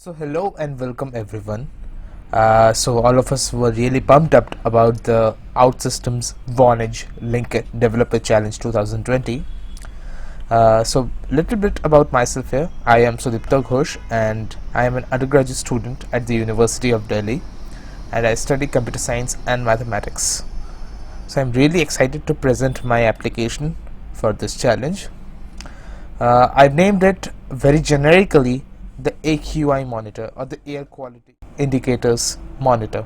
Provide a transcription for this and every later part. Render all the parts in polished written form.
So hello and welcome everyone. So all of us were really pumped up about the OutSystems Vonage Linkit Developer Challenge 2020. So little bit about myself here. I am Sudipta Ghosh and I am an undergraduate student at the University of Delhi, and I study computer science and mathematics. So I'm really excited to present my application for this challenge. I've named it very generically the AQI monitor, or the air quality indicators monitor.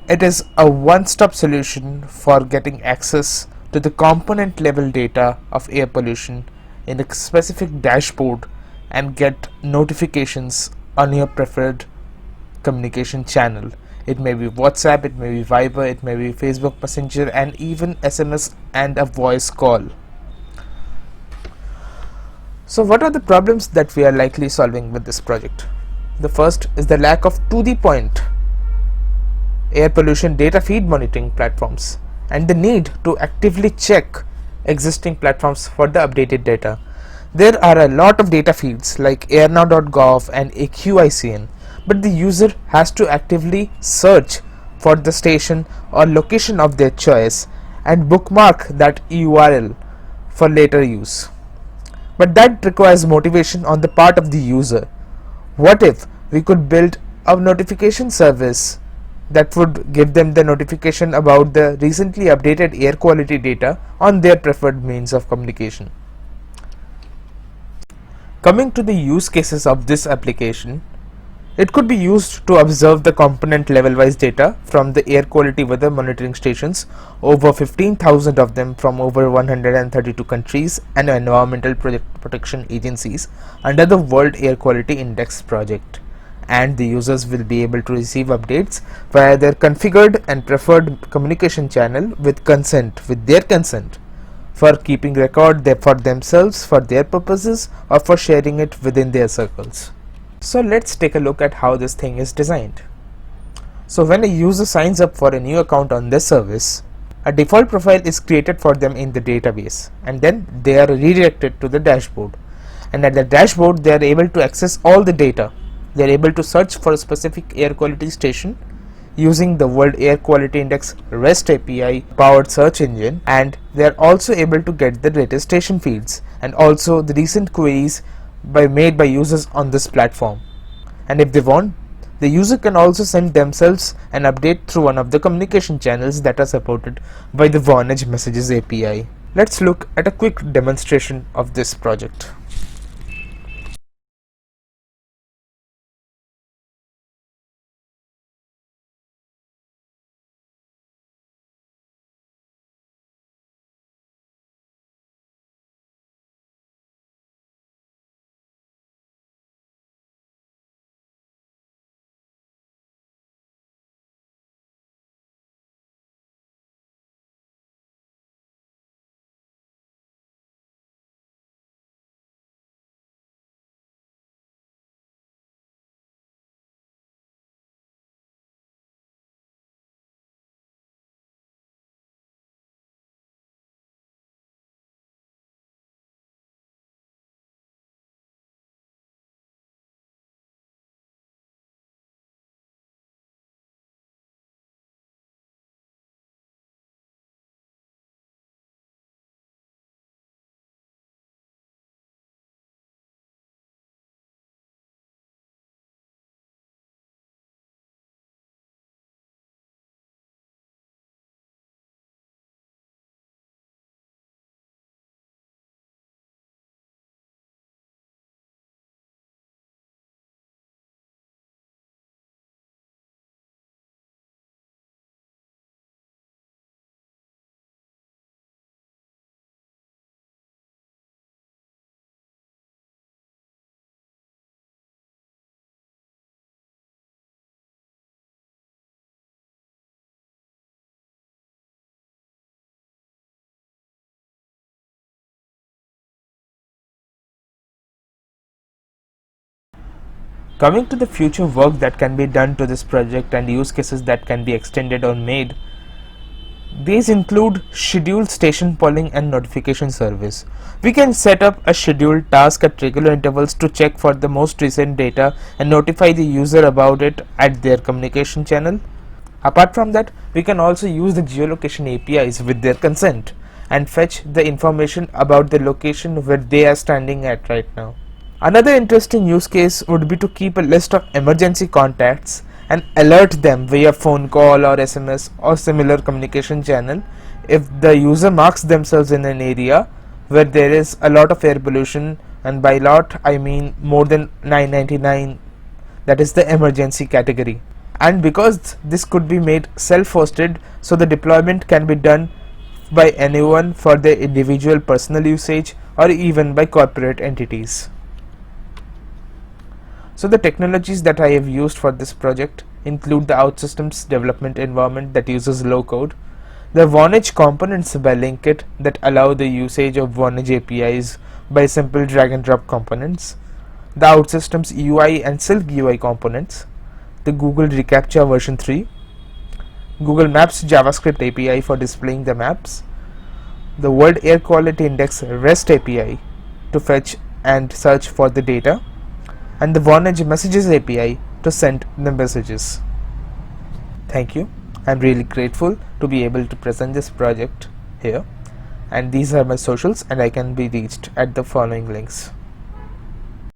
It is a one-stop solution for getting access to the component level data of air pollution in a specific dashboard and get notifications on your preferred communication channel. It may be WhatsApp, it may be Viber, it may be Facebook Messenger, and even SMS and a voice call. So what are the problems that we are likely solving with this project? The first is the lack of to-the-point air pollution data feed monitoring platforms and the need to actively check existing platforms for the updated data. There are a lot of data feeds like airnow.gov and AQICN, but the user has to actively search for the station or location of their choice and bookmark that URL for later use. But that requires motivation on the part of the user. What if we could build a notification service that would give them the notification about the recently updated air quality data on their preferred means of communication? Coming to the use cases of this application, it could be used to observe the component level wise data from the air quality weather monitoring stations, over 15,000 of them from over 132 countries and environmental protection agencies under the World Air Quality Index project. And the users will be able to receive updates via their configured and preferred communication channel with their consent, for keeping record for themselves, for their purposes, or for sharing it within their circles. So let's take a look at how this thing is designed. So when a user signs up for a new account on this service, a default profile is created for them in the database, and then they are redirected to the dashboard. And at the dashboard they are able to access all the data. They are able to search for a specific air quality station using the World Air Quality Index REST API powered search engine, and they are also able to get the latest station feeds and also the recent queries made by users on this platform. And if they want, the user can also send themselves an update through one of the communication channels that are supported by the Vonage Messages API. Let's look at a quick demonstration of this project. Coming to the future work that can be done to this project and use cases that can be extended or made, These include scheduled station polling and notification service. We can set up a scheduled task at regular intervals to check for the most recent data and notify the user about it at their communication channel. Apart from that, we can also use the geolocation APIs with their consent and fetch the information about the location where they are standing at right now. Another interesting use case would be to keep a list of emergency contacts and alert them via phone call or SMS or similar communication channel if the user marks themselves in an area where there is a lot of air pollution, and by lot I mean more than 999, that is the emergency category. And because this could be made self-hosted, so the deployment can be done by anyone for their individual personal usage or even by corporate entities. So the technologies that I have used for this project include the OutSystems development environment that uses low code, the Vonage components by Linkit that allow the usage of Vonage APIs by simple drag and drop components, the OutSystems UI and Silk UI components, the Google reCAPTCHA version 3, Google Maps JavaScript API for displaying the maps, the World Air Quality Index REST API to fetch and search for the data, and the Vonage Messages API to send the messages. Thank you. I'm really grateful to be able to present this project here, and these are my socials and I can be reached at the following links.